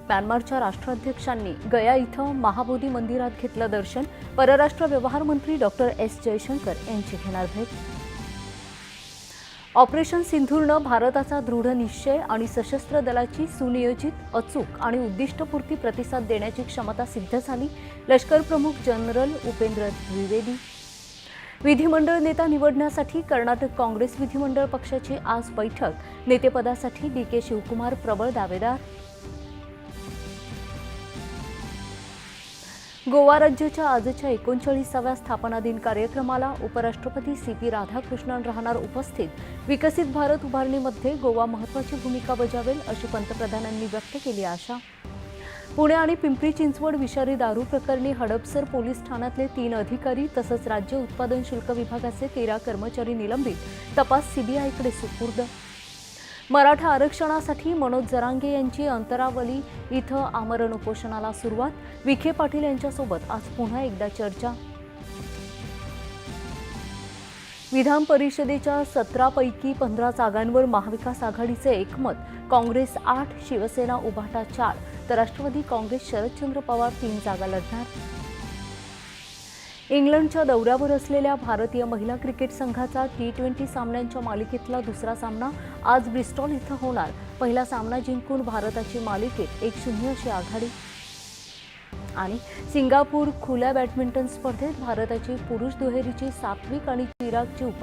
म्यानमारच्या राष्ट्राध्यक्षांनी गया इथं महाबोधी मंदिरात घेतलं दर्शन. परराष्ट्र व्यवहार मंत्री डॉक्टर एस जयशंकर यांची घेणार भेट. ऑपरेशन सिंधूरनं भारताचा दृढ निश्चय आणि सशस्त्र दलाची सुनियोजित, अचूक आणि उद्दिष्टपूर्ती प्रतिसाद देण्याची क्षमता सिद्ध झाली. लष्कर प्रमुख जनरल उपेंद्र द्विवेदी. विधिमंडळ नेता निवडण्यासाठी कर्नाटक काँग्रेस विधिमंडळ पक्षाची आज बैठक. नेतेपदासाठी डी.के. शिवकुमार प्रबळ दावेदार. गोवा राज्याच्या आजच्या 39व्या स्थापना दिन कार्यक्रमाला उपराष्ट्रपती सी.पी. राधाकृष्णन राहणार उपस्थित. विकसित भारत उभारणीमध्ये गोवा महत्त्वाची भूमिका बजावेल अशी पंतप्रधानांनी व्यक्त केली आशा. पुणे आणि पिंपरी चिंचवड विषारी दारू प्रकरणी हडपसर पोलीस ठाण्यातले 3 अधिकारी तसंच राज्य उत्पादन शुल्क विभागाचे 13 कर्मचारी निलंबित. तपास सीबीआयकडे सुपूर्द. मराठा आरक्षणासाठी मनोज जरांगे यांची अंतरावली इथं आमरण उपोषणाला सुरुवात. विखे पाटील यांच्यासोबत आज पुन्हा एकदा चर्चा. विधान परिषदेच्या 17 पैकी 15 जागांवर महाविकास आघाडीचे एकमत. काँग्रेस 8, शिवसेना उभाटा 4 तर राष्ट्रवादी काँग्रेस शरदचंद्र पवार 3 जागा लढणार. इंग्लंडच्या दौऱ्यावर असलेल्या भारतीय महिला क्रिकेट संघाचा T20 सामन्यांच्या मालिकेतला दुसरा सामना आज ब्रिस्टॉल इथं होणार. पहिला सामना जिंकून भारताची मालिकेत 1-0 अशी आघाडी. आणि सिंगापूर खुल्या बॅडमिंटन स्पर्धेत भारताची पुरुष दुहेरीची सात्विक आणि चिरागची